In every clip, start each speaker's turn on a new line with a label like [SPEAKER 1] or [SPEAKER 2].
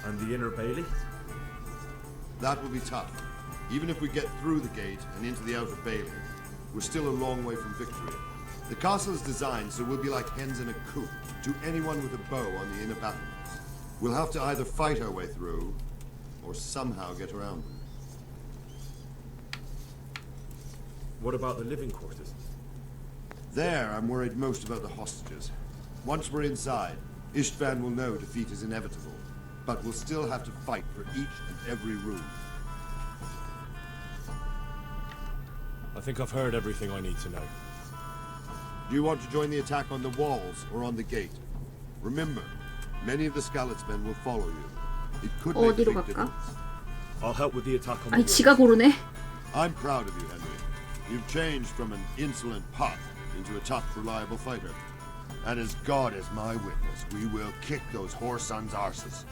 [SPEAKER 1] And the inner bailey?
[SPEAKER 2] That will be tough. Even if we get through the gate and into the outer bailey, we're still a long way from victory. The castle is designed so we'll be like hens in a coop to anyone with a bow on the inner battlements. We'll have to either fight our way through, or somehow get around them.
[SPEAKER 1] What about the living quarters?
[SPEAKER 2] There, I'm worried most about the hostages. Once we're inside, Istvan will know defeat is inevitable, but we'll still have to fight for each and every room.
[SPEAKER 3] I think I've heard everything I need to know.
[SPEAKER 2] Do you want to join the attack on the walls or on the gate? Remember, many of the Skalitz-men will follow you. It could make a big difference.
[SPEAKER 1] I'll help with the attack on the
[SPEAKER 4] 아니
[SPEAKER 1] walls.
[SPEAKER 4] 지가 고르네.
[SPEAKER 2] I'm proud of you, Henry. You've changed from an insolent pup into a tough, reliable fighter. And as God is my witness, we will kick those whore sons' arses.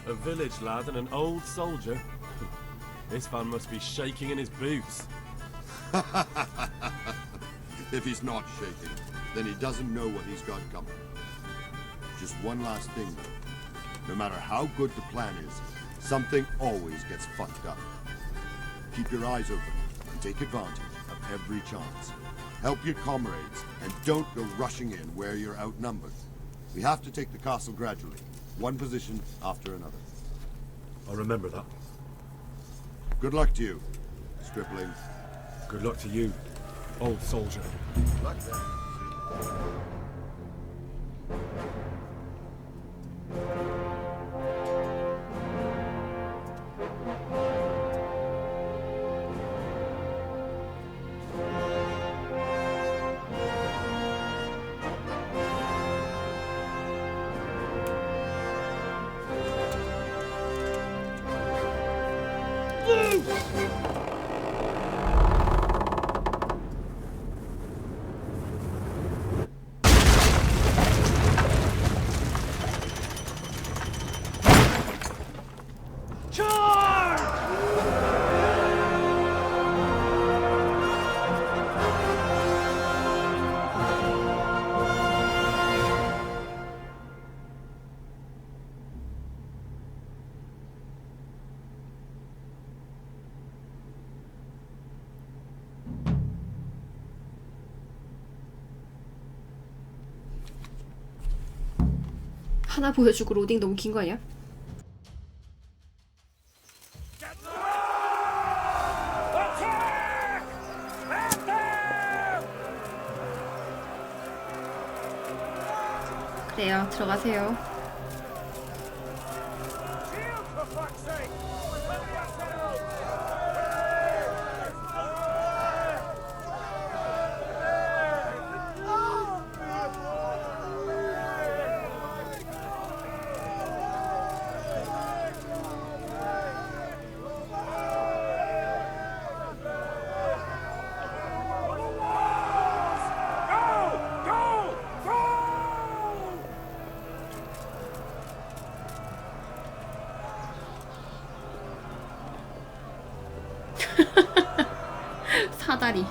[SPEAKER 3] A village lad and an old soldier. This man must be shaking in his boots.
[SPEAKER 2] If he's not shaking, then he doesn't know what he's got coming. Just one last thing, though. No matter how good the plan is, something always gets fucked up. Keep your eyes open and take advantage of every chance. Help your comrades, and don't go rushing in where you're outnumbered. We have to take the castle gradually, one position after another.
[SPEAKER 1] I'll remember that.
[SPEAKER 2] Good luck to you, stripling.
[SPEAKER 1] Good luck to you, old soldier.
[SPEAKER 2] Good luck then.
[SPEAKER 4] 하나 보여주고 로딩 너무 긴 거 아니야? 그래요, 들어가세요. 사다리.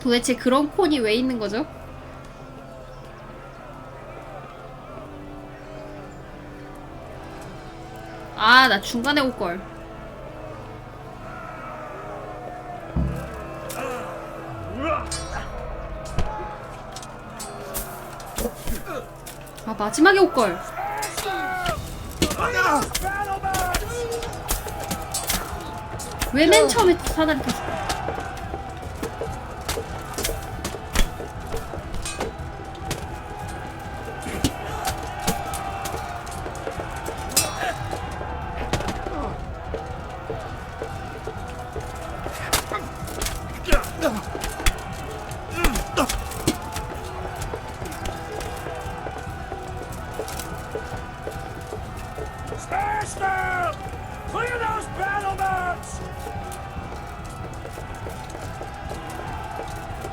[SPEAKER 4] 도대체 그런 콘이 왜 있는 거죠? 아, 나 중간에 올걸. 아, 마지막에 올걸. 왜 맨 처음에 사다리 탔어?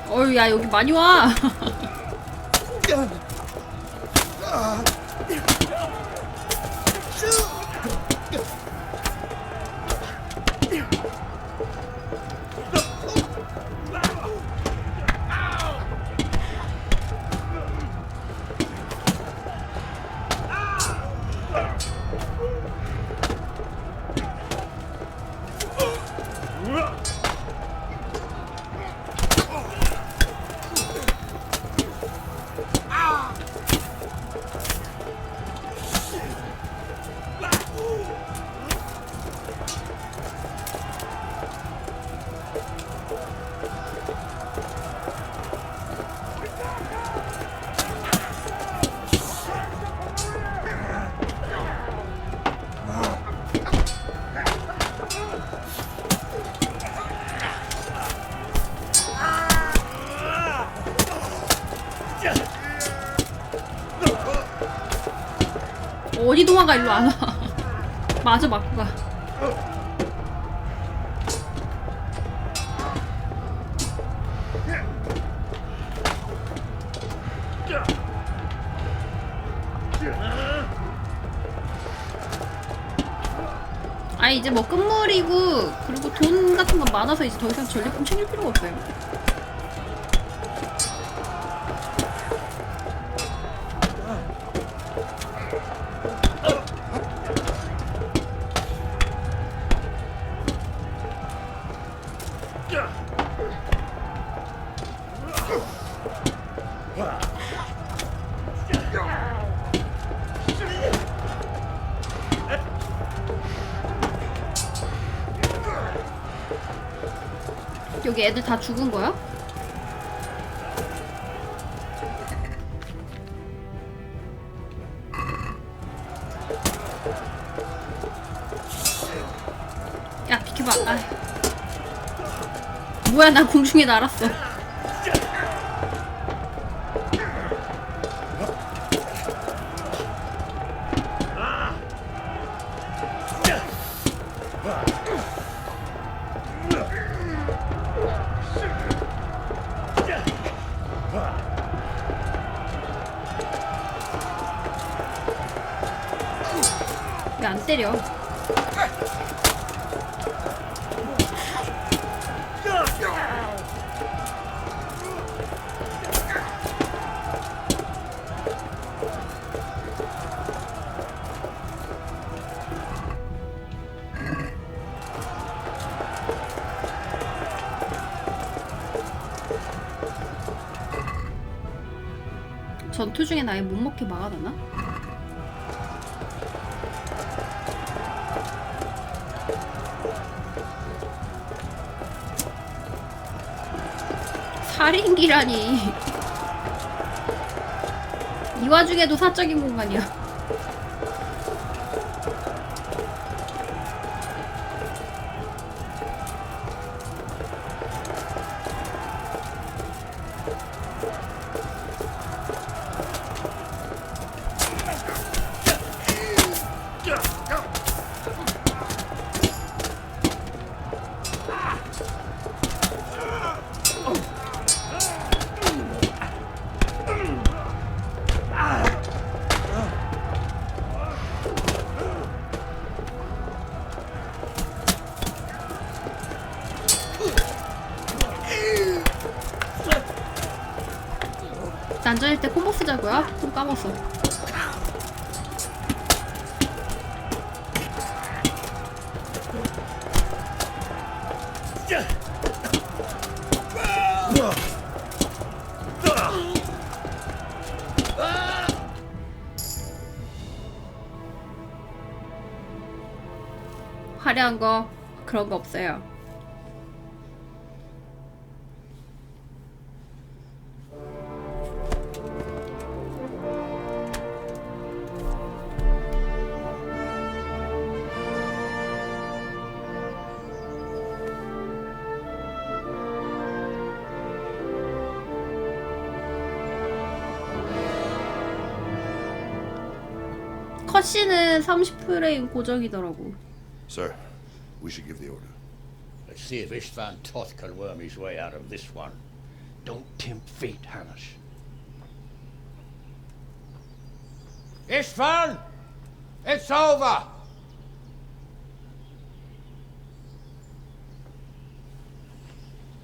[SPEAKER 4] 어휴, 야, 여기 많이 와. 어디 도망가 일로 안 와. 마저 맞고 가. 아 이제 뭐 끝물이고 그리고 돈 같은 건 많아서 이제 더 이상 전리품 챙길 필요가 없어요. 여기 애들 다 죽은 거야? 야 비켜봐. 아. 뭐야 나 공중에 날았어. 왜 안 때려? 전투 중에 아예 못 먹게 막아놨나? 살인기라니. 이 와중에도 사적인 공간이야. 난전일 때 콤보 쓰자고요? 좀 까먹었어. 화려한 거 그런 거 없어요. 컷신은 30프레임 고정이더라고.
[SPEAKER 2] Sir, we should give the order.
[SPEAKER 5] Let's see if Istvan Toth can worm his way out of this one. Don't tempt fate, Hannes. Istvan! It's over!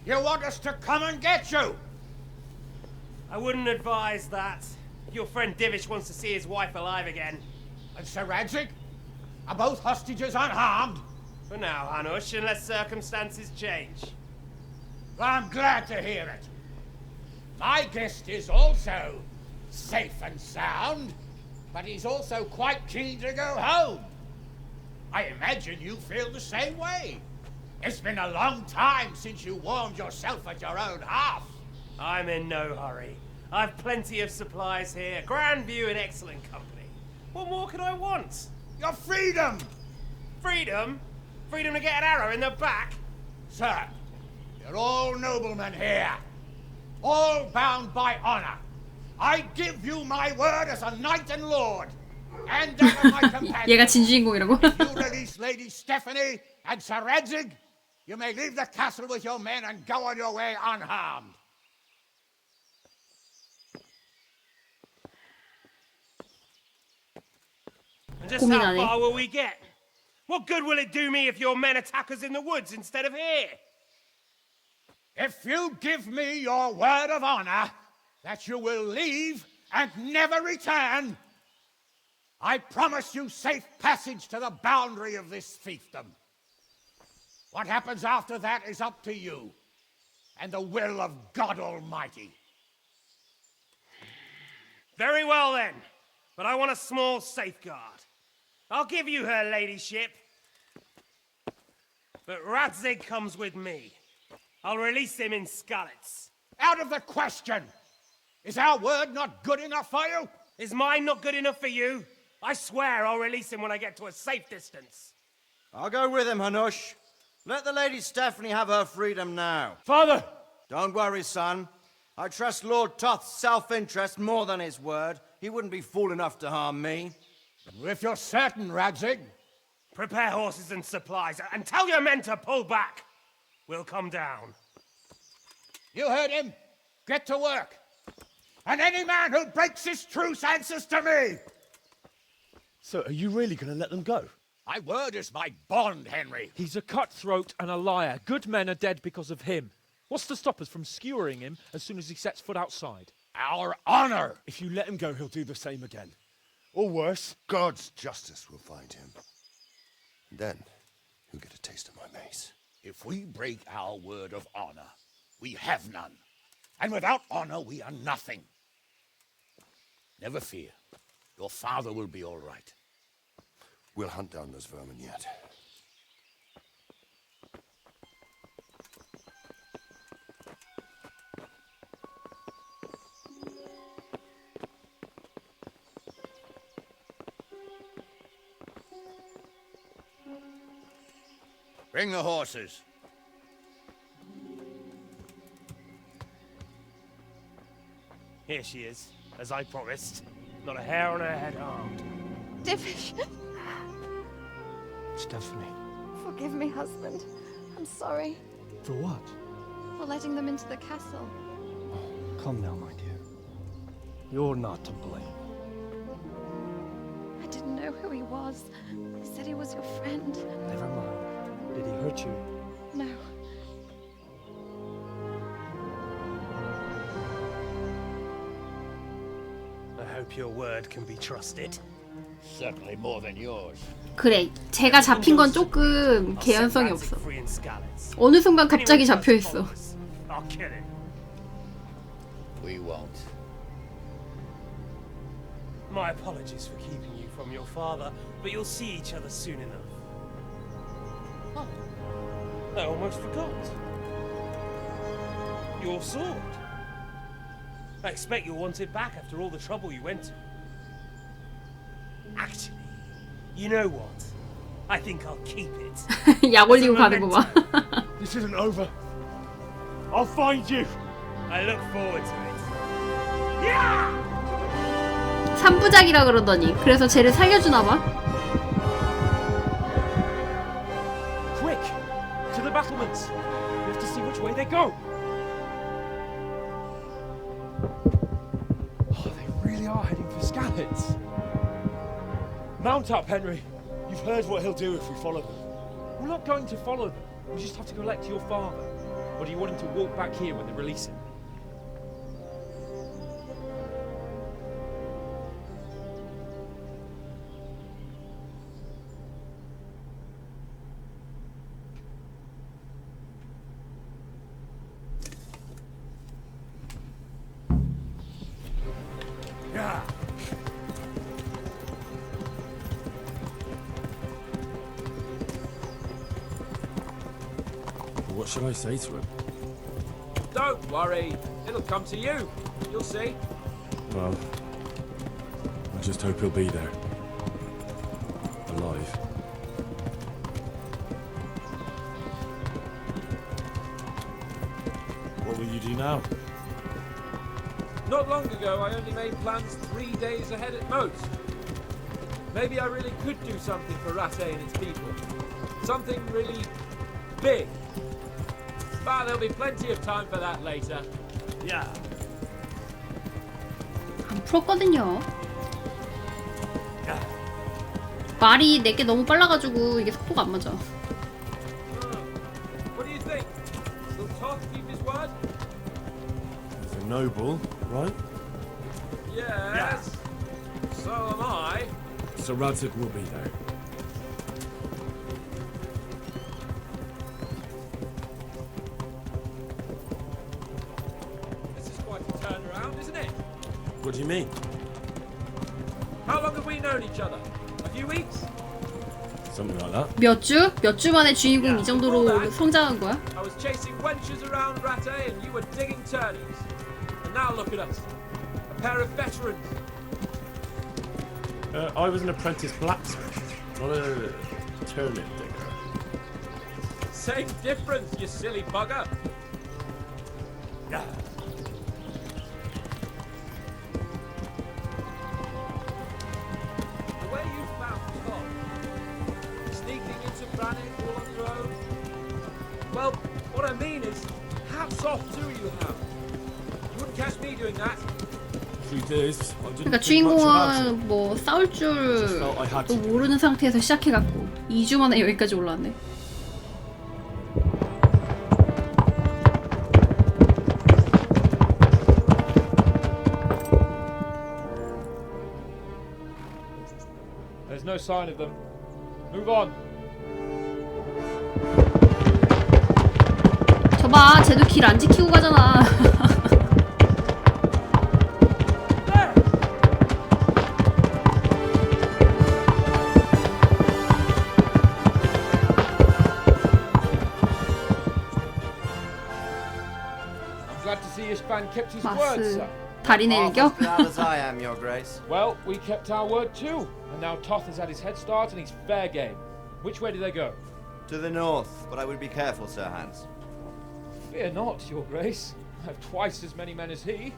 [SPEAKER 5] You want us to come and get you?
[SPEAKER 6] I wouldn't advise that. Your friend Divish wants to see his wife alive again.
[SPEAKER 5] And Sir Radzig? Are both hostages unharmed?
[SPEAKER 6] For now, Hanush, unless circumstances change.
[SPEAKER 5] I'm glad to hear it. My guest is also safe and sound, but he's also quite keen to go home. I imagine you feel the same way. It's been a long time since you warmed yourself at your own hearth.
[SPEAKER 6] I'm in no hurry. I've plenty of supplies here, grand view and excellent company. What more could I want?
[SPEAKER 5] Your freedom!
[SPEAKER 6] Freedom? Freedom to get an arrow in the back?
[SPEAKER 5] Sir, you're all noblemen here. All bound by honor. I give you my word as a knight and lord. and that of my companions.
[SPEAKER 4] 얘가 진주인공이라고?
[SPEAKER 5] If you release Lady Stephanie and Sir Radzig, you may leave the castle with your men and go on your way unharmed.
[SPEAKER 6] And just how
[SPEAKER 4] 고민하네.
[SPEAKER 6] far will we get? What good will it do me if your men attack us in the woods instead of here?
[SPEAKER 5] If you give me your word of honor that you will leave and never return, I promise you safe passage to the boundary of this fiefdom. What happens after that is up to you and the will of God Almighty.
[SPEAKER 6] Very well then, but I want a small safeguard. I'll give you her ladyship, but Radzig comes with me. I'll release him in Skalitz.
[SPEAKER 5] Out of the question! Is our word not good enough for you?
[SPEAKER 6] Is mine not good enough for you? I swear I'll release him when I get to a safe distance.
[SPEAKER 7] I'll go with him, Hanush. Let the Lady Stephanie have her freedom now.
[SPEAKER 5] Father!
[SPEAKER 7] Don't worry, son. I trust Lord Toth's self-interest more than his word. He wouldn't be fool enough to harm me.
[SPEAKER 5] If you're certain, Radzig.
[SPEAKER 6] Prepare horses and supplies, and tell your men to pull back. We'll come down.
[SPEAKER 5] You heard him. Get to work. And any man who breaks this truce answers to me.
[SPEAKER 8] So are you really going to let them go?
[SPEAKER 5] My word is my bond, Henry.
[SPEAKER 8] He's a cutthroat and a liar. Good men are dead because of him. What's to stop us from skewering him as soon as he sets foot outside?
[SPEAKER 5] Our honor.
[SPEAKER 1] If you let him go, he'll do the same again. Or worse.
[SPEAKER 2] God's justice will find him. And then he'll get a taste of my mace.
[SPEAKER 5] If we break our word of honor, we have none. And without honor, we are nothing. Never fear. Your father will be all right.
[SPEAKER 2] We'll hunt down those vermin yet.
[SPEAKER 5] Bring the horses.
[SPEAKER 6] Here she is, as I promised. Not a hair on her head harmed.
[SPEAKER 9] Divish,
[SPEAKER 8] Stephanie.
[SPEAKER 9] forgive me, husband. I'm sorry
[SPEAKER 8] For what?
[SPEAKER 9] for letting them into the castle.
[SPEAKER 8] Come now, my dear. You're not to blame.
[SPEAKER 9] I didn't know who he was. They said he was your friend.
[SPEAKER 8] Never mind. Did he hurt you?
[SPEAKER 9] No.
[SPEAKER 6] I hope your word can be trusted.
[SPEAKER 5] Certainly more than yours.
[SPEAKER 4] 그래, 제가 잡힌 건 조금
[SPEAKER 6] I'll set
[SPEAKER 4] 개연성이
[SPEAKER 6] Radzig
[SPEAKER 4] 없어.
[SPEAKER 6] free in Skalitz.
[SPEAKER 4] 어느 순간 갑자기
[SPEAKER 6] Anyone
[SPEAKER 4] 잡혀
[SPEAKER 6] tries to
[SPEAKER 4] 있어.
[SPEAKER 6] follow us, I'll kill him.
[SPEAKER 5] We won't.
[SPEAKER 6] My apologies for keeping you from your father, but you'll see each other soon enough. Oh, I almost forgot. Your sword. I expect you'll want it back after all the trouble you went to. Actually, you know what? I think I'll keep it.
[SPEAKER 4] 약 올리고 가는 거 봐.
[SPEAKER 1] This isn't over. I'll find you.
[SPEAKER 6] I look forward to it. Yeah!
[SPEAKER 4] 3부작이라 그러더니 그래서 쟤를 살려주나 봐.
[SPEAKER 8] Quick! To the battlements! We have to see which way they go! Oh, they really are heading for Skalitz. Mount up, Henry.
[SPEAKER 1] You've heard what he'll do if we follow them.
[SPEAKER 8] We're not going to follow them. We just have to collect your father. Or do you want him to walk back here when they release him?
[SPEAKER 6] Yeah!
[SPEAKER 1] What should I say to him?
[SPEAKER 10] Don't worry. It'll come to you. You'll see.
[SPEAKER 1] Well, I just hope he'll be there. Alive. What will you do now?
[SPEAKER 10] Not long ago, I only made plans 3 days ahead at most. maybe I really could do something for Rattay and its people. Something really big. But there'll be plenty of time for that later.
[SPEAKER 6] Yeah.
[SPEAKER 4] 안 풀었거든요. 말이 내게 너무 빨라가지고 이게 속도가 안 맞아.
[SPEAKER 10] What do you think? Will Toth keep his word?
[SPEAKER 3] He's a noble, right?
[SPEAKER 10] Yes. So am I.
[SPEAKER 3] Sir Radzig will be there.
[SPEAKER 10] This is quite a turnaround, isn't it?
[SPEAKER 3] What do you mean?
[SPEAKER 10] How long have we known each other? A few weeks?
[SPEAKER 3] Something like that.
[SPEAKER 4] 몇 주? 몇 주 만에 주인공 이 정도로 성장한 거야?
[SPEAKER 10] I was chasing wenches around Rattay and you were digging turnings. And now look at us. A pair of veterans.
[SPEAKER 3] I was an apprentice blacksmith, not a turnip digger.
[SPEAKER 10] Same difference, you silly bugger.
[SPEAKER 6] Yeah.
[SPEAKER 10] The way you found Tom, sneaking into Brannick all on your own. Well, what I mean is, hats off to you, Ham. You wouldn't catch me doing that.
[SPEAKER 3] Truth is, I didn't
[SPEAKER 4] 그러니까
[SPEAKER 3] think much about it.
[SPEAKER 4] 주인공은 뭐 싸울 줄도 모르는 상태에서 시작해갖고 2주 만에 여기까지 올라왔네.
[SPEAKER 8] There's no sign of them. Move on.
[SPEAKER 4] 저봐, 쟤도 길 안 지키고 가잖아.
[SPEAKER 8] Glad to see Ishban kept his word,
[SPEAKER 4] 마스
[SPEAKER 8] sir.
[SPEAKER 4] 달인의
[SPEAKER 7] Half
[SPEAKER 4] 일격?
[SPEAKER 7] as glad as I am, Your Grace.
[SPEAKER 8] Well, we kept our word too. And now Toth has had his head start and he's fair game. Which way do they go?
[SPEAKER 7] To the north, but I would be careful, Sir Hans.
[SPEAKER 8] Fear not, Your Grace. I have twice as many men as he.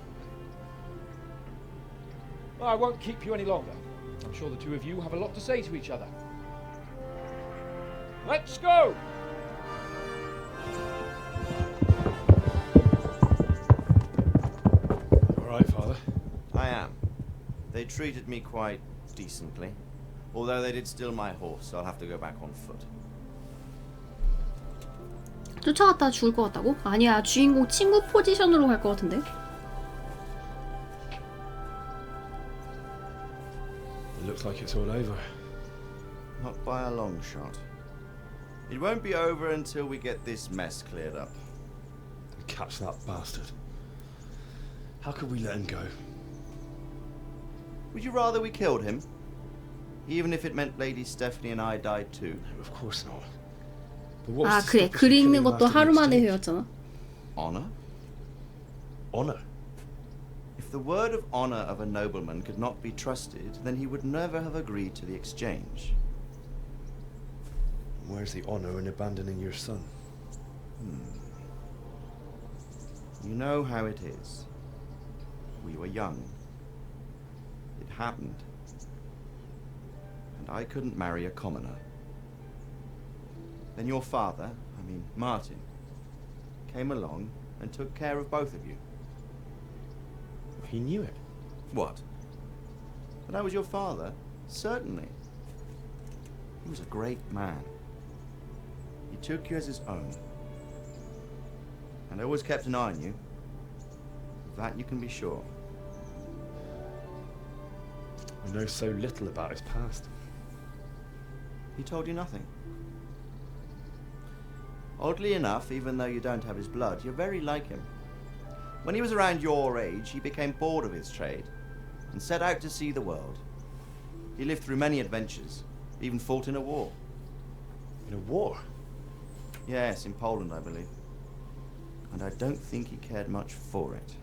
[SPEAKER 8] Well, I won't keep you any longer. I'm sure the two of you have a lot to say to each other. Let's go!
[SPEAKER 3] All right, Father.
[SPEAKER 7] I am. They treated me quite decently. Although they did steal my horse, so I'll have to go back on foot.
[SPEAKER 4] 쫓아갔다가 죽을 것 같다고? 아니야, 주인공 친구 포지션으로 갈 것 같은데?
[SPEAKER 3] It looks like it's all over.
[SPEAKER 7] Not by a long shot. It won't be over until we get this mess cleared up.
[SPEAKER 3] Catch that bastard. How could we let him go?
[SPEAKER 7] Would you rather we killed him? Even if it meant Lady Stephanie and I died too?
[SPEAKER 3] Of course not.
[SPEAKER 4] 아, 그래. 글 읽는 것도 하루 만에 배웠잖아.
[SPEAKER 7] Honor?
[SPEAKER 3] Honor?
[SPEAKER 7] If the word of honor of a nobleman could not be trusted, then he would never have agreed to the exchange.
[SPEAKER 3] Where's the honor in abandoning your son?
[SPEAKER 7] You know how it is. We were young. It happened. And I couldn't marry a commoner. Then your father, Martin, came along and took care of both of you.
[SPEAKER 3] He knew it.
[SPEAKER 7] What? That I was your father? Certainly. He was a great man. He took you as his own. And always kept an eye on you. Of that you can be sure.
[SPEAKER 3] I know so little about his past.
[SPEAKER 7] He told you nothing. Oddly enough, even though you don't have his blood, you're very like him. When he was around your age, he became bored of his trade and set out to see the world. He lived through many adventures, even fought in a war.
[SPEAKER 3] In a war?
[SPEAKER 7] Yes, in Poland, I believe. And I don't think he cared much for it.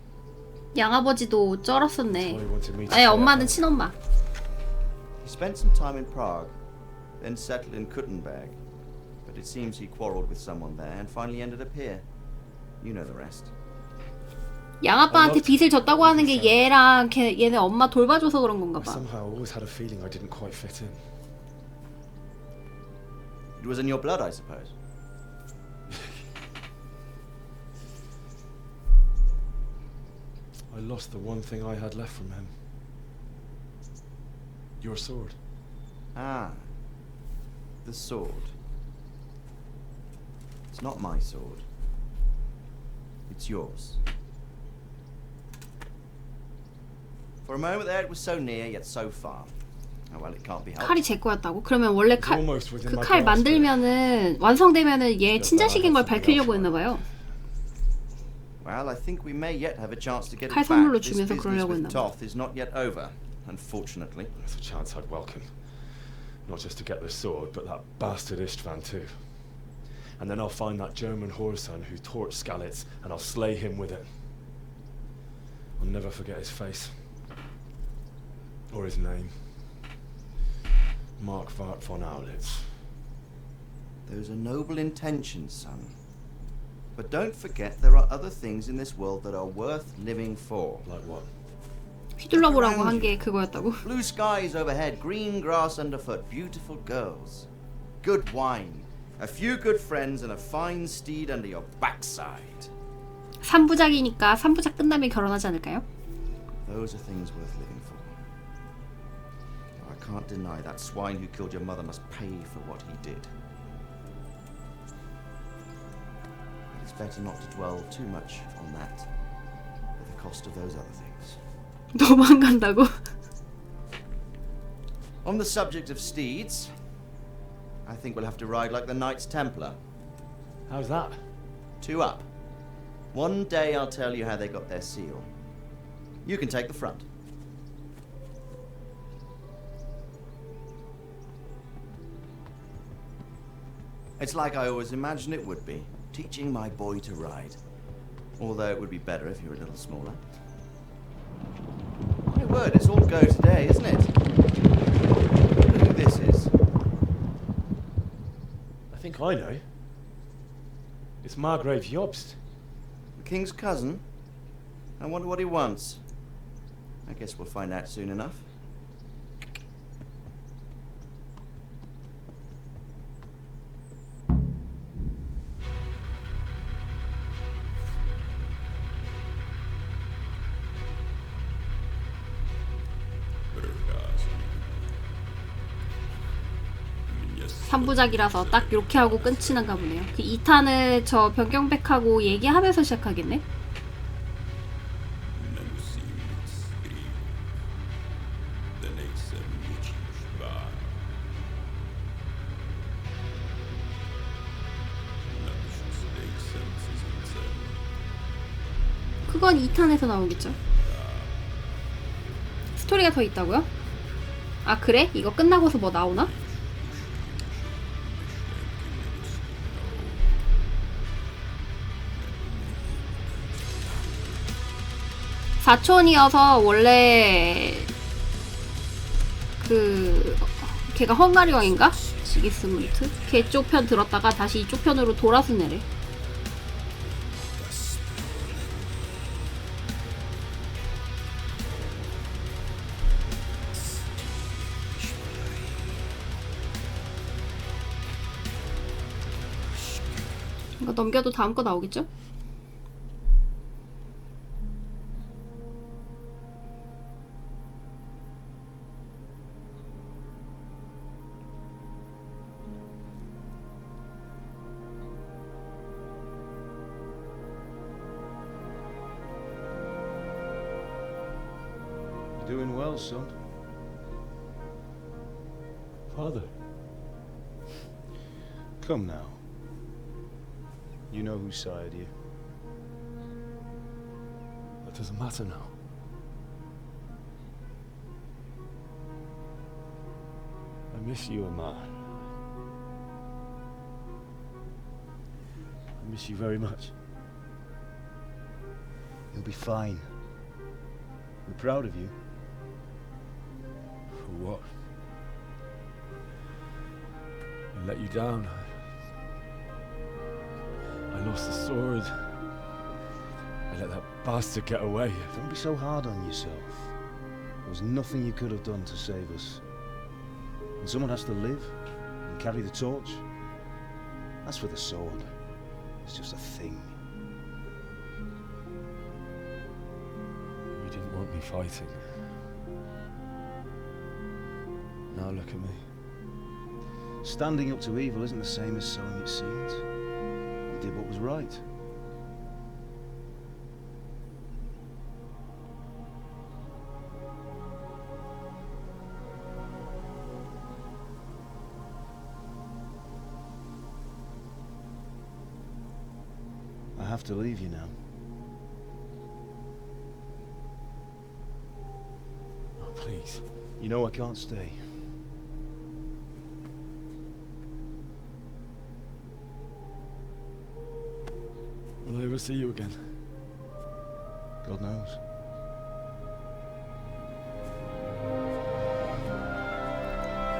[SPEAKER 4] 양아버지도 쩔었었네.
[SPEAKER 3] He wanted me to
[SPEAKER 4] 아니,
[SPEAKER 3] stay
[SPEAKER 4] 엄마는
[SPEAKER 3] at home.
[SPEAKER 4] 친엄마.
[SPEAKER 7] He spent some time in Prague, then settled in Kuttenberg. But it seems he quarreled with someone there and finally ended up here. You know the rest.
[SPEAKER 4] 양아빠한테 빚을 졌다고 하는 게 얘랑 얘네 엄마 돌봐줘서 그런 건가
[SPEAKER 1] I
[SPEAKER 4] 봐.
[SPEAKER 1] somehow always had a feeling I didn't quite fit in.
[SPEAKER 7] It was in your blood, I suppose.
[SPEAKER 1] I lost the one thing I had left from him. Your sword.
[SPEAKER 7] Ah. The sword. It's not my sword. It's yours. For a moment there, it was so near, yet so far. Oh, well, it can't be helped.
[SPEAKER 4] 칼이 제 거였다고? 그러면 원래
[SPEAKER 1] It's almost within
[SPEAKER 4] 그
[SPEAKER 1] my
[SPEAKER 4] 칼
[SPEAKER 1] grasp.
[SPEAKER 4] 만들면은 완성되면은 얘 친자식인 걸 밝히려고 했나 봐요.
[SPEAKER 7] Well, I think we may yet have a chance to get
[SPEAKER 4] 칼
[SPEAKER 7] it back.
[SPEAKER 4] 선물로
[SPEAKER 7] This
[SPEAKER 4] 주면서
[SPEAKER 7] business
[SPEAKER 4] 그러려고
[SPEAKER 7] with
[SPEAKER 4] 했나 봐.
[SPEAKER 7] Toth is not yet over, unfortunately.
[SPEAKER 1] That's a chance I'd welcome. Not just to get the sword, but that bastard Istvan too. And then I'll find that German whoreson who torched Skalitz, and I'll slay him with it. I'll never forget his face. Or his name. Mark Vart von Aulitz.
[SPEAKER 7] Those are noble intentions, son. But don't forget there are other things in this world that are worth living for.
[SPEAKER 1] Like what?
[SPEAKER 4] 휘둘러보라고 한 게 그거였다고?
[SPEAKER 7] Blue skies overhead, green grass underfoot, beautiful girls, good wine, a few good friends, and a fine steed under your backside.
[SPEAKER 4] 3부작이니까 3부작 끝나면 결혼하지 않을까요?
[SPEAKER 7] Those are things worth living for. I can't deny that swine who killed your mother must pay for what he did. But it's better not to dwell too much on that at the cost of those other things.
[SPEAKER 4] 도망간다고?
[SPEAKER 7] On the subject of steeds, I think we'll have to ride like the Knights Templar.
[SPEAKER 1] How's that?
[SPEAKER 7] 2 up. One day I'll tell you how they got their seal. You can take the front. It's like I always imagined it would be, teaching my boy to ride. Although it would be better if you were a little smaller. My word, it's all go today, isn't it? I wonder who this is.
[SPEAKER 1] I think I know. It's Margrave Jobst.
[SPEAKER 7] The king's cousin? I wonder what he wants. I guess we'll find out soon enough.
[SPEAKER 4] 삼부작이라서딱 이렇게 하고 끝이는가 보네요. 그 2탄을 저 변경백하고 얘기하면서 시작하겠네? 그건 2탄에서 나오겠죠. 스토리가 더 있다고요? 아 그래? 이거 끝나고서 뭐 나오나? 사촌이어서 원래 그 걔가 헝가리 왕인가? 시기스문트? 걔 쪽 편 들었다가 다시 이쪽 편으로 돌아서 내래. 이거 넘겨도 다음 거 나오겠죠?
[SPEAKER 1] Doing well, son. Father. Come now. You know who sired you. That doesn't matter now. I miss you, Amar. I miss you very much.
[SPEAKER 11] You'll be fine. We're proud of you.
[SPEAKER 1] For what? I let you down. I lost the sword. I let that bastard get away.
[SPEAKER 11] Don't be so hard on yourself. There was nothing you could have done to save us. And someone has to live and carry the torch. As for the sword, it's just a thing.
[SPEAKER 1] You didn't want me fighting. Now look at me.
[SPEAKER 11] Standing up to evil isn't the same as sowing its seeds. You did what was right. I have to leave you now.
[SPEAKER 1] Oh, please.
[SPEAKER 11] You know I can't stay.
[SPEAKER 1] Will I ever see you again?
[SPEAKER 11] God knows.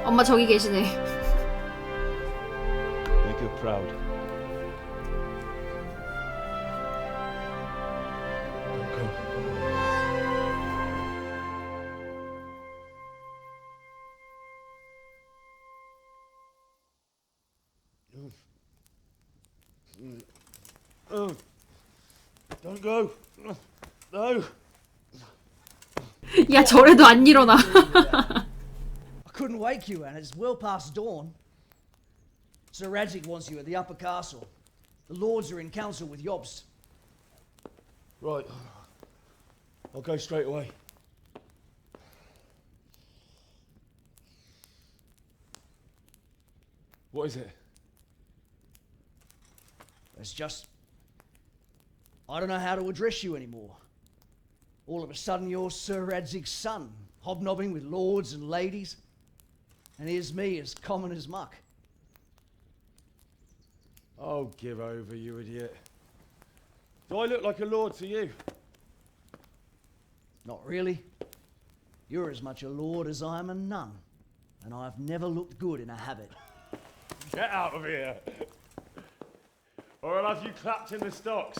[SPEAKER 4] 엄마 저기 계시네.
[SPEAKER 11] Make her proud.
[SPEAKER 1] Don't go.
[SPEAKER 11] Oh, don't go. No.
[SPEAKER 4] 야 저래도 안 일어나.
[SPEAKER 12] I couldn't wake you, and it's well past dawn. Sir Radzig wants you at the upper castle. The lords are in council with Jobst.
[SPEAKER 1] Right. I'll go straight away. What is it?
[SPEAKER 12] It's just... I don't know how to address you anymore. All of a sudden you're Sir Radzig's son, hobnobbing with lords and ladies. And here's me, as common as muck.
[SPEAKER 1] Oh, give over, you idiot. Do I look like a lord to you?
[SPEAKER 12] Not really. You're as much a lord as I am a nun. And I've never looked good in a habit.
[SPEAKER 1] Get out of here! Or I'll have you clapped in the stocks.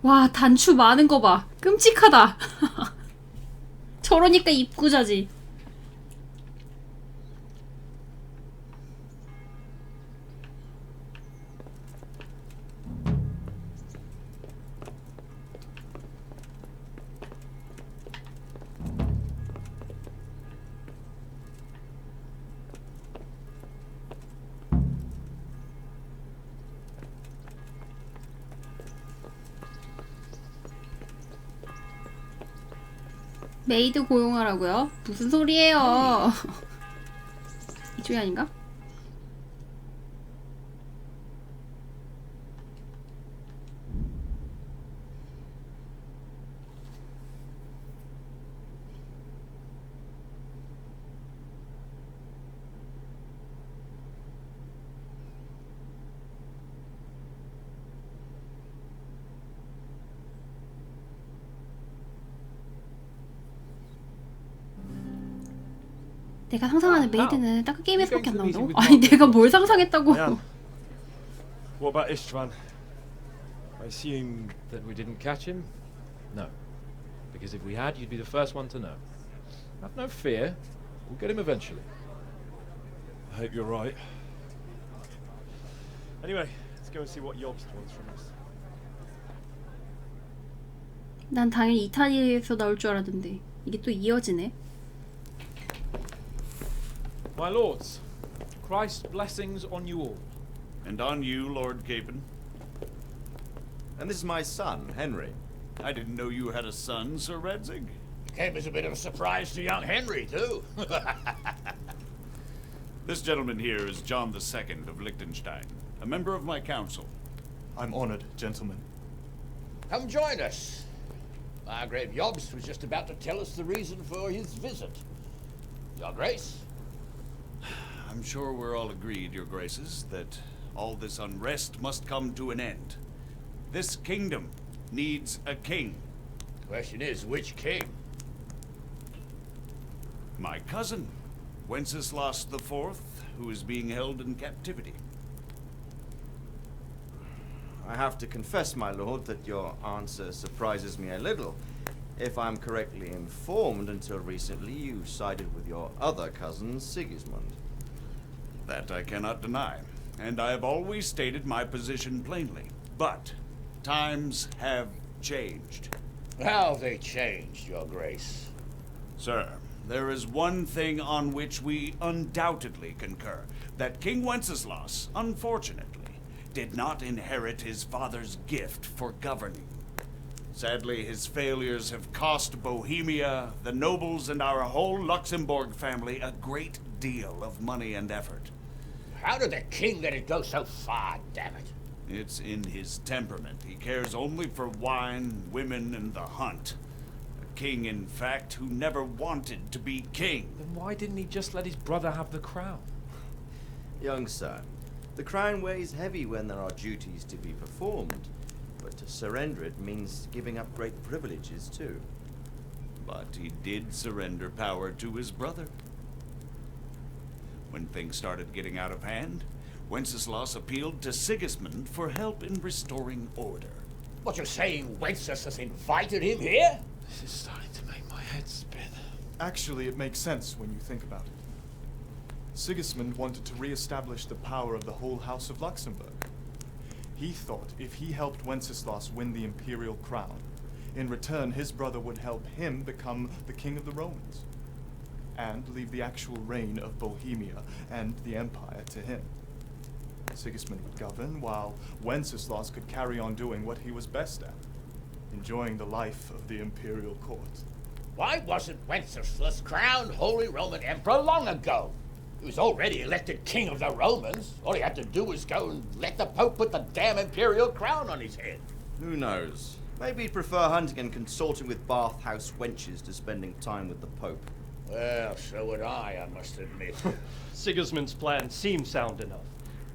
[SPEAKER 4] 와 단추 많은 거 봐. 끔찍하다. 저러니까 입구자지. 메이드 고용하라고요? 무슨 소리예요? 이쪽이 아닌가? 내가 상상하는 메이드는 딱 그 게임에서밖에 안 나온다고? 아니 내가 뭘 상상했다고?
[SPEAKER 1] What about Istvan? I assume
[SPEAKER 10] that we didn't catch him? No. Because if we had, you'd be the first one to know. Have no fear. We'll get him eventually.
[SPEAKER 1] I hope you're right. Anyway, let's go and see what Jobst wants from us.
[SPEAKER 4] 난 당연히 이탈리아에서 나올 줄 알았는데 이게 또 이어지네.
[SPEAKER 10] My lords, Christ's blessings on you all.
[SPEAKER 13] And on you, Lord Capon.
[SPEAKER 7] And this is my son, Henry.
[SPEAKER 13] I didn't know you had a son, Sir Radzig.
[SPEAKER 5] Came as a bit of a surprise to young Henry, too.
[SPEAKER 13] This gentleman here is John II of Liechtenstein, a member of my council.
[SPEAKER 14] I'm honored, gentlemen.
[SPEAKER 5] Come join us. Margrave Jobst was just about to tell us the reason for his visit. Your Grace?
[SPEAKER 13] I'm sure we're all agreed, Your Graces, that all this unrest must come to an end. This kingdom needs a king.
[SPEAKER 5] Question is, which king?
[SPEAKER 13] My cousin, Wenceslas IV, who is being held in captivity.
[SPEAKER 7] I have to confess, my lord, that your answer surprises me a little. If I'm correctly informed, until recently you sided with your other cousin, Sigismund.
[SPEAKER 13] That I cannot deny, and I have always stated my position plainly. But times have changed.
[SPEAKER 5] How have they changed, Your Grace?
[SPEAKER 13] Sir, there is one thing on which we undoubtedly concur, that King Wenceslas, unfortunately, did not inherit his father's gift for governing. Sadly, his failures have cost Bohemia, the nobles, and our whole Luxembourg family a great deal of money and effort.
[SPEAKER 5] How did the king let it go so far, damn it?
[SPEAKER 13] It's in his temperament. He cares only for wine, women, and the hunt. A king, in fact, who never wanted to be king.
[SPEAKER 8] Then why didn't he just let his brother have the crown?
[SPEAKER 7] Young sir, the crown weighs heavy when there are duties to be performed, but to surrender it means giving up great privileges too.
[SPEAKER 13] But he did surrender power to his brother. When things started getting out of hand, Wenceslas appealed to Sigismund for help in restoring order.
[SPEAKER 5] What, you're saying Wenceslas invited him here?
[SPEAKER 8] This is starting to make my head spin.
[SPEAKER 14] Actually, it makes sense when you think about it. Sigismund wanted to re-establish the power of the whole House of Luxembourg. He thought if he helped Wenceslas win the imperial crown, in return his brother would help him become the king of the Romans, and leave the actual reign of Bohemia and the empire to him. Sigismund would govern, while Wenceslas could carry on doing what he was best at, enjoying the life of the imperial court.
[SPEAKER 5] Why wasn't Wenceslas crowned Holy Roman Emperor long ago? He was already elected king of the Romans. All he had to do was go and let the Pope put the damn imperial crown on his head.
[SPEAKER 7] Who knows? Maybe he'd prefer hunting and consorting with bathhouse wenches to spending time with the Pope.
[SPEAKER 5] Well, so would I must admit.
[SPEAKER 15] Sigismund's plan seemed sound enough,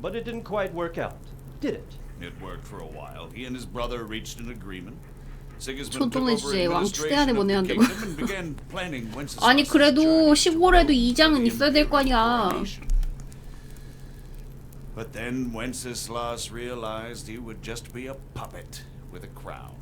[SPEAKER 15] but it didn't quite work out, did it?
[SPEAKER 13] It worked for a while. He and his brother reached an agreement. Sigismund took
[SPEAKER 4] 초동의
[SPEAKER 13] over
[SPEAKER 4] 주제에 왕
[SPEAKER 13] administration
[SPEAKER 4] 추대안에
[SPEAKER 13] of the
[SPEAKER 4] 보내야
[SPEAKER 13] kingdom
[SPEAKER 4] 되고.
[SPEAKER 13] and began planning Wenceslas'
[SPEAKER 4] 아니 그래도
[SPEAKER 13] journey
[SPEAKER 4] 시골에도 이장은 있어야 될 거 아니야.
[SPEAKER 13] coronation. But then Wenceslas realized he would just be a puppet with a crown.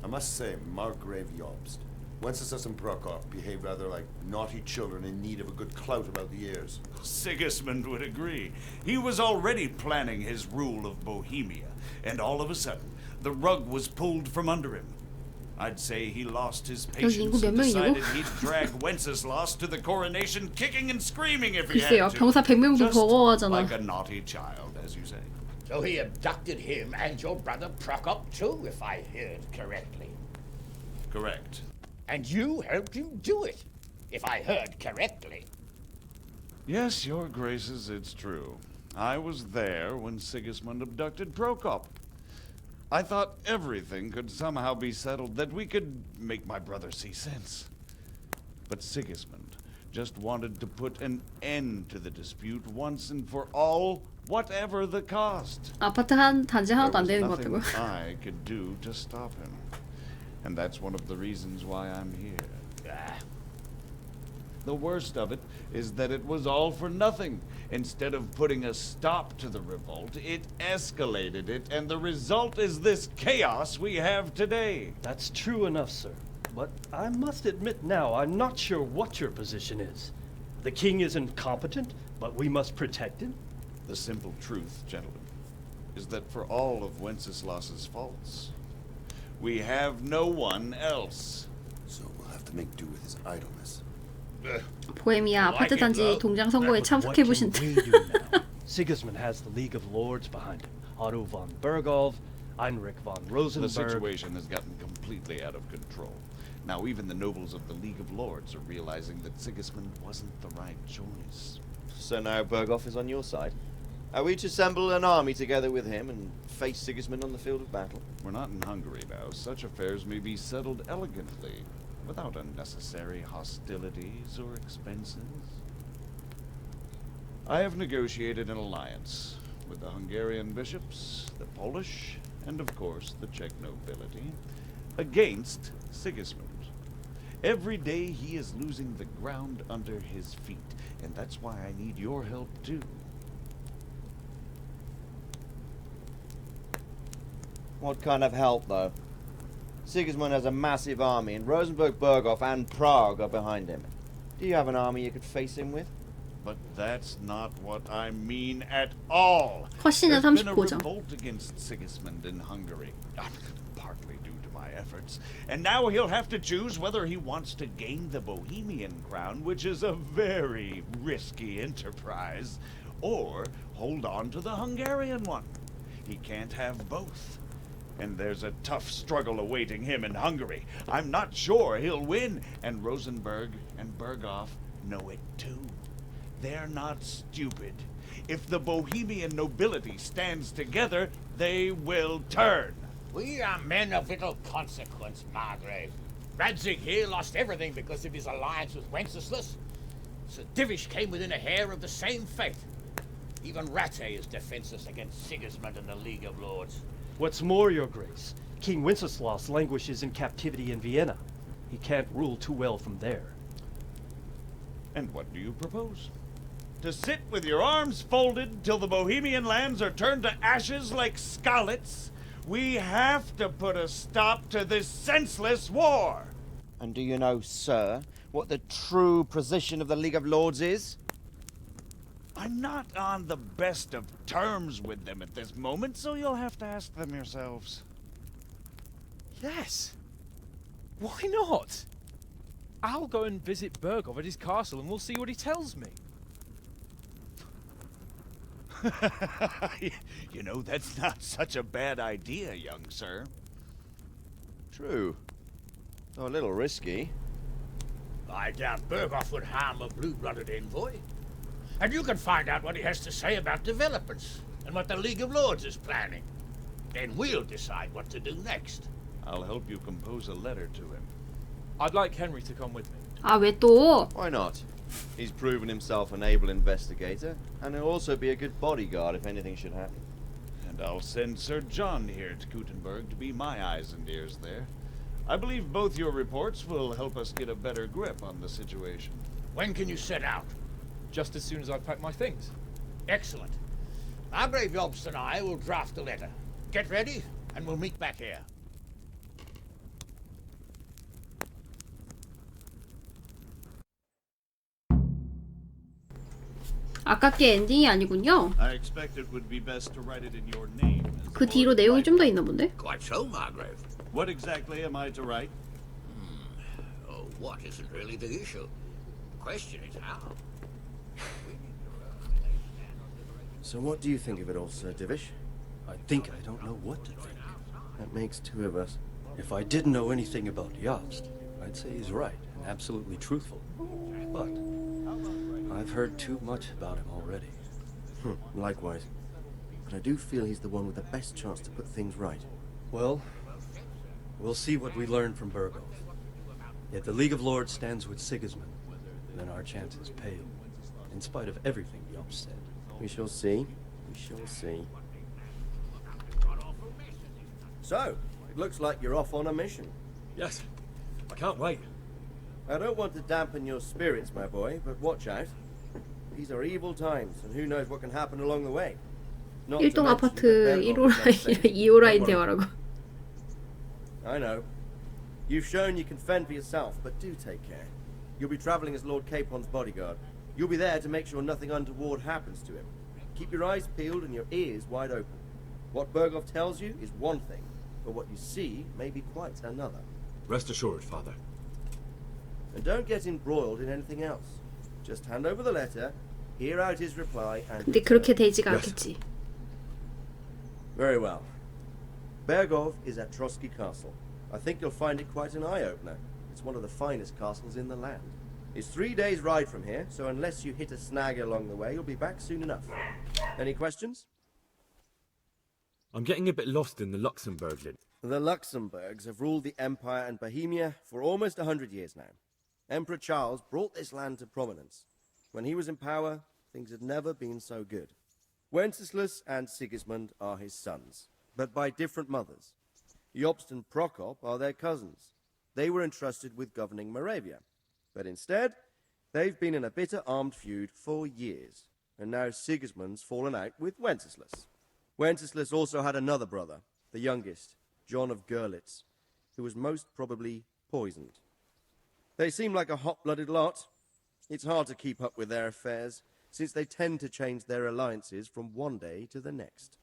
[SPEAKER 2] I must say, Margrave Jobst, Wenceslas and Prokop behave rather like naughty children in need of a good clout about the ears.
[SPEAKER 13] Sigismund would agree. He was already planning his rule of Bohemia, and all of a sudden, the rug was pulled from under him. I'd say he lost his patience and decided he'd drag Wenceslas to the coronation, kicking and screaming if he
[SPEAKER 4] 글쎄요,
[SPEAKER 13] had to.
[SPEAKER 4] 병사 100명도
[SPEAKER 13] Just
[SPEAKER 4] 버거워하잖아.
[SPEAKER 13] like a naughty child, as you say.
[SPEAKER 5] So he abducted him and your brother Prokop too, if I heard correctly.
[SPEAKER 13] Correct.
[SPEAKER 5] And you helped him do it, if I heard correctly.
[SPEAKER 13] Yes, your graces, it's true. I was there when Sigismund abducted Prokop. I thought everything could somehow be settled, that we could make my brother see sense. But Sigismund just wanted to put an end to the dispute once and for all, whatever the cost.
[SPEAKER 4] 아파트 한 단지 하나도 안
[SPEAKER 13] There
[SPEAKER 4] 되는
[SPEAKER 13] was
[SPEAKER 4] 것
[SPEAKER 13] nothing
[SPEAKER 4] 같다고요.
[SPEAKER 13] I could do to stop him. And that's one of the reasons why I'm here. The worst of it is that it was all for nothing. Instead of putting a stop to the revolt, it escalated it, and the result is this chaos we have today.
[SPEAKER 15] That's true enough, sir. But I must admit now, I'm not sure what your position is. The king is incompetent, but we must protect him?
[SPEAKER 13] The simple truth, gentlemen, is that for all of Wenceslas's faults, we have no one else.
[SPEAKER 2] So we'll have to make do with his idleness.
[SPEAKER 4] 보헤미아 아파트 단지 동장 선거에 참석해 보신
[SPEAKER 15] Sigismund has the League of Lords behind him. Otto von Bergolf, Heinrich von Rosenberg.
[SPEAKER 13] The situation has gotten completely out of control. Now even the nobles of the League of Lords are realizing that Sigismund wasn't the right choice.
[SPEAKER 7] So now Berghoff is on your side. Are we to assemble an army together with him and face Sigismund on the field of battle?
[SPEAKER 13] We're not in Hungary now. Such affairs may be settled elegantly, without unnecessary hostilities or expenses. I have negotiated an alliance with the Hungarian bishops, the Polish, and of course the Czech nobility, against Sigismund. Every day he is losing the ground under his feet, and that's why I need your help too.
[SPEAKER 7] What kind of help, though? Sigismund has a massive army, and Rosenberg, Berghoff, and Prague are behind him. Do you have an army you could face him with?
[SPEAKER 13] But that's not what I mean at all.
[SPEAKER 4] 컷신은
[SPEAKER 13] There's been a
[SPEAKER 4] 35점.
[SPEAKER 13] revolt against Sigismund in Hungary, partly due to my efforts. And now he'll have to choose whether he wants to gain the Bohemian crown, which is a very risky enterprise, or hold on to the Hungarian one. He can't have both. And there's a tough struggle awaiting him in Hungary. I'm not sure he'll win, and Rosenberg and Berghoff know it too. They're not stupid. If the Bohemian nobility stands together, they will turn.
[SPEAKER 5] We are men of little consequence, Margrave. Radzig here lost everything because of his alliance with Wenceslas. Sir Divish came within a hair of the same fate. Even Rattay is defenseless against Sigismund and the League of Lords.
[SPEAKER 15] What's more, Your Grace, King Wenceslas languishes in captivity in Vienna. He can't rule too well from there.
[SPEAKER 13] And what do you propose? To sit with your arms folded till the Bohemian lands are turned to ashes like Skalitz? We have to put a stop to this senseless war!
[SPEAKER 7] And do you know, sir, what the true position of the League of Lords is?
[SPEAKER 13] I'm not on the best of terms with them at this moment, so you'll have to ask them yourselves.
[SPEAKER 8] Yes. Why not? I'll go and visit Berghoff at his castle and we'll see what he tells me.
[SPEAKER 13] You know, that's not such a bad idea, young sir.
[SPEAKER 7] True. Though a little risky.
[SPEAKER 5] I doubt Berghoff would harm a blue-blooded envoy. And you can find out what he has to say about developments and what the League of Lords is planning. Then we'll decide what to do next.
[SPEAKER 13] I'll help you compose a letter to him.
[SPEAKER 8] I'd like Henry to come with me.
[SPEAKER 4] 아, 왜 또?
[SPEAKER 7] Why not? He's proven himself an able investigator, and he'll also be a good bodyguard if anything should happen.
[SPEAKER 13] And I'll send Sir John here to Gutenberg to be my eyes and ears there. I believe both your reports will help us get a better grip on the situation.
[SPEAKER 5] When can you set out?
[SPEAKER 8] Just as soon as I've packed my things.
[SPEAKER 5] Excellent. Margrave Jobst and I will draft the letter. Get ready, and we'll meet back here.
[SPEAKER 4] 아깝게 엔딩이 아니군요.
[SPEAKER 13] I expect it would be best to write it in your name.
[SPEAKER 4] 그 뒤로 내용이 좀 더 있나 본데?
[SPEAKER 5] Quite so, Margrave.
[SPEAKER 13] What exactly am I to write?
[SPEAKER 5] Oh, what isn't really the issue. The question is how.
[SPEAKER 16] So what do you think of it all, Sir Divish?
[SPEAKER 15] I think I don't know what to think.
[SPEAKER 16] That makes two of us.
[SPEAKER 15] If I didn't know anything about Jobst, I'd say he's right and absolutely truthful. But I've heard too much about him already.
[SPEAKER 16] Likewise. But I do feel he's the one with the best chance to put things right.
[SPEAKER 15] Well, we'll see what we learn from Berghoff. If the League of Lords stands with Sigismund, then our chances pale, in spite of everything Jobst said.
[SPEAKER 16] We shall see. We shall see. So, it looks like you're off on a mission.
[SPEAKER 10] Yes. I can't wait.
[SPEAKER 16] I don't want to dampen your spirits, my boy, but watch out. These are evil times, and who knows what can happen along the way. Not to
[SPEAKER 4] 1동
[SPEAKER 16] mention
[SPEAKER 4] 아파트
[SPEAKER 16] that
[SPEAKER 4] 1호 라인, 2호 라인 대화라고.
[SPEAKER 16] I know. You've shown you can fend for yourself, but do take care. You'll be traveling as Lord Capon's bodyguard. You'll be there to make sure nothing untoward happens to him. Keep your eyes peeled and your ears wide open. What Berghoff tells you is one thing, but what you see may be quite another.
[SPEAKER 10] Rest assured, Father.
[SPEAKER 16] And don't get embroiled in anything else. Just hand over the letter, hear out his reply, and...
[SPEAKER 4] 근데 그렇게 되지가 않겠지.
[SPEAKER 16] Very well. Berghoff is at Trotsky Castle. I think you'll find it quite an eye-opener. It's one of the finest castles in the land. It's 3 days' ride from here, so unless you hit a snag along the way, you'll be back soon enough. Any questions?
[SPEAKER 10] I'm getting a bit lost in the Luxembourg lid.
[SPEAKER 16] The Luxembourgs have ruled the Empire and Bohemia for almost 100 years now. Emperor Charles brought this land to prominence. When he was in power, things had never been so good. Wenceslas and Sigismund are his sons, but by different mothers. Jobst and Prokop are their cousins. they were entrusted with governing Moravia. But instead, they've been in a bitter armed feud for years, and now Sigismund's fallen out with Wenceslas. Wenceslas also had another brother, the youngest, John of Görlitz, who was most probably poisoned. They seem like a hot-blooded lot. It's hard to keep up with their affairs, since they tend to change their alliances from one day to the next.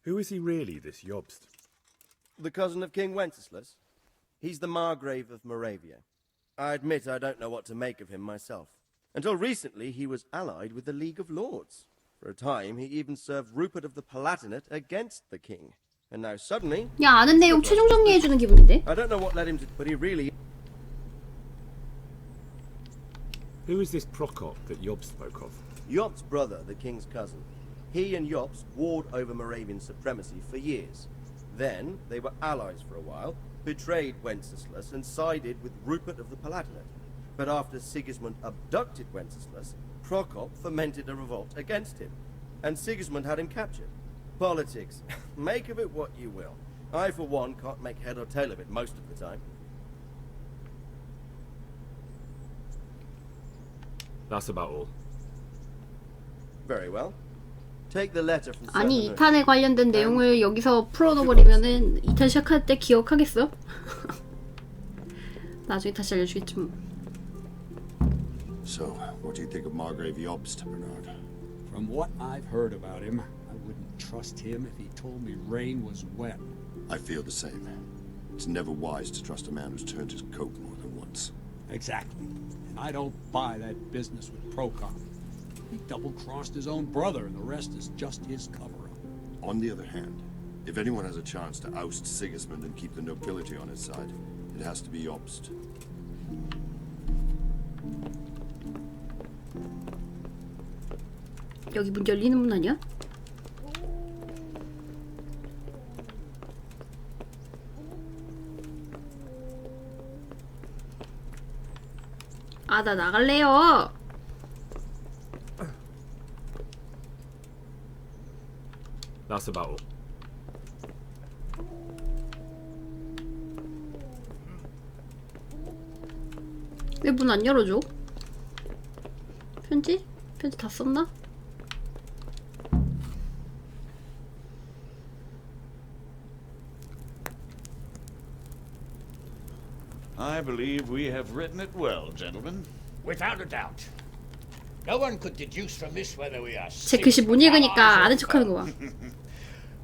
[SPEAKER 17] Who is he really, this Jobst?
[SPEAKER 16] The cousin of King Wenceslas. He's the Margrave of Moravia. I admit I don't know what to make of him myself. Until recently, he was allied with the League of Lords. For a time, he even served Rupert of the Palatinate against the king. And now suddenly...
[SPEAKER 4] 야, 아는 내용 최종 정리해주는 기분인데?
[SPEAKER 16] I don't know what led him to... but he really...
[SPEAKER 17] Who is this Prokop that Job spoke of?
[SPEAKER 16] Jobst's brother, the king's cousin. He and Jobst warred over Moravian supremacy for years. Then, they were allies for a while, betrayed Wenceslas and sided with Rupert of the Palatinate. But after Sigismund abducted Wenceslas, Prokop fomented a revolt against him, and Sigismund had him captured. Politics. Make of it what you will. I, for one, can't make head or tail of it most of the time.
[SPEAKER 17] That's about all.
[SPEAKER 16] Very well. Take the letter from
[SPEAKER 4] 아니 2탄에 관련된 내용을 여기서 풀어놓어버리면은 2탄 시작할 때 기억하겠어? 나중에 다시 알려주겠지 뭐.
[SPEAKER 2] So, what do you think of Margrave Jobst, Bernard?
[SPEAKER 18] From what I've heard about him, I wouldn't trust him if he told me rain was wet.
[SPEAKER 2] I feel the same. It's never wise to trust a man who's turned his coat more than once.
[SPEAKER 18] Exactly. And I don't buy that business with Prokop. He double-crossed his own brother, and the rest is just his cover-up.
[SPEAKER 2] On the other hand, if anyone has a chance to oust Sigismund and keep the nobility on his side, it has to be Jobst.
[SPEAKER 4] 여기 문 열리는 문 아니야? 아, 나 나갈래요.
[SPEAKER 17] That's about all.
[SPEAKER 4] 왜 문 안 열어줘? 편지? 편지 다 썼나?
[SPEAKER 13] I believe we have written it well, gentlemen.
[SPEAKER 5] Without a doubt. No one could deduce from this whether we are
[SPEAKER 4] 제 글씨 못 읽으니까 아는 척하는 거 봐.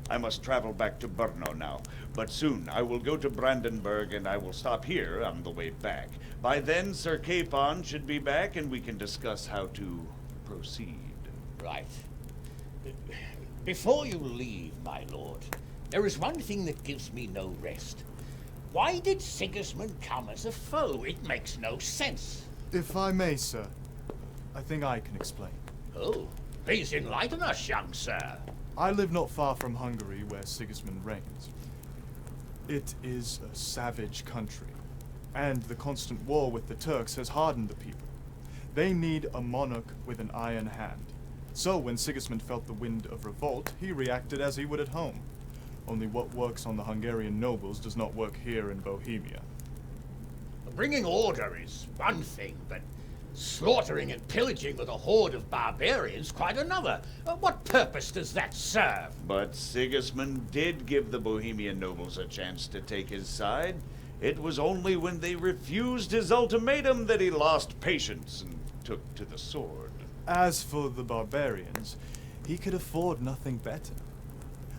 [SPEAKER 13] I must travel back to Brno now, but soon I will go to Brandenburg and I will stop here on the way back. By then, Sir Capon should be back and we can discuss how to proceed.
[SPEAKER 5] Right. Before you leave, my lord, there is one thing that gives me no rest. Why did Sigismund come as a foe? It makes no sense.
[SPEAKER 14] If I may, sir, I think I can explain.
[SPEAKER 5] Oh, please enlighten us, young sir.
[SPEAKER 14] I live not far from Hungary, where Sigismund reigns. It is a savage country, and the constant war with the Turks has hardened the people. They need a monarch with an iron hand. So when Sigismund felt the wind of revolt, he reacted as he would at home. Only what works on the Hungarian nobles does not work here in Bohemia.
[SPEAKER 5] Bringing order is one thing, but slaughtering and pillaging with a horde of barbarians quite another. What purpose does that serve?
[SPEAKER 13] But Sigismund did give the Bohemian nobles a chance to take his side. It was only when they refused his ultimatum that he lost patience and took to the sword.
[SPEAKER 14] As for the barbarians, he could afford nothing better.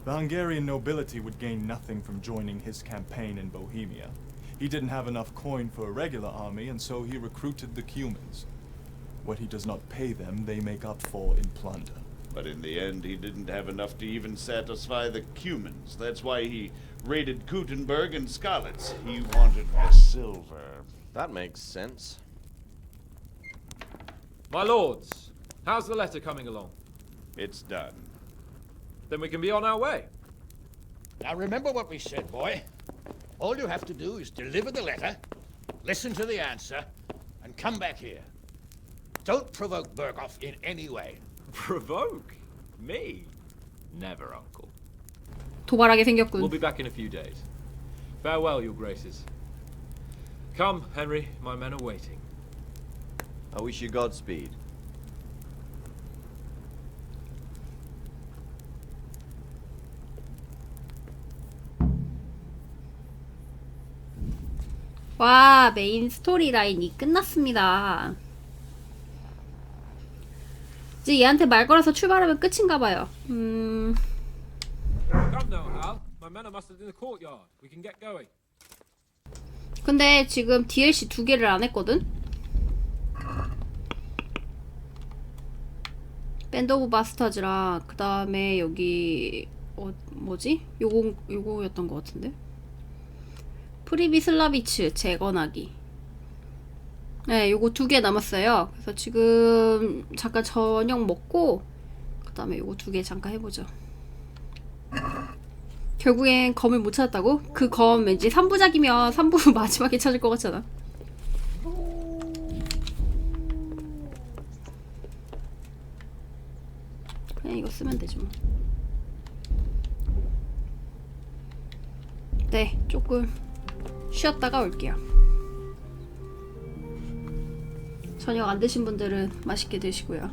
[SPEAKER 14] The Hungarian nobility would gain nothing from joining his campaign in Bohemia. He didn't have enough coin for a regular army, and so he recruited the Cumans. What he does not pay them, they make up for in plunder.
[SPEAKER 13] But in the end, he didn't have enough to even satisfy the Cumans. That's why he raided Kuttenberg and Skalitz. He wanted the silver.
[SPEAKER 19] That makes sense.
[SPEAKER 10] My lords, how's the letter coming along?
[SPEAKER 13] It's done.
[SPEAKER 10] Then we can be on our way.
[SPEAKER 5] Now remember what we said, boy. All you have to do is deliver the letter, listen to the answer, and come back here. Don't provoke Berghoff in any way.
[SPEAKER 10] Provoke? Me? Never, uncle.
[SPEAKER 4] 도발하게 생겼군.
[SPEAKER 10] We'll be back in a few days. Farewell, your graces. Come, Henry. My men are waiting.
[SPEAKER 16] I wish you Godspeed.
[SPEAKER 4] 와, 메인 스토리 라인이 끝났습니다. 이제 얘한테 말 걸어서 출발하면 끝인가봐요.
[SPEAKER 10] Come now, Hal. My men are mustered in the courtyard. We can get going.
[SPEAKER 4] 근데 지금 DLC 2개를 안 했거든? 밴드 오브 마스터즈랑 그 다음에 여기 뭐지? 요거였던 것 같은데? 프리비슬라비츠 재건하기. 네, 요거 2개 남았어요. 그래서 지금 잠깐 저녁 먹고 그 다음에 요거 2개 잠깐 해보죠. 결국엔 검을 못 찾았다고? 그 검 왠지 3부작이면 3부 마지막에 찾을 것 같잖아. 그냥 이거 쓰면 되지 뭐. 네, 조금 쉬었다가 올게요. 저녁 안 드신 분들은 맛있게 드시고요.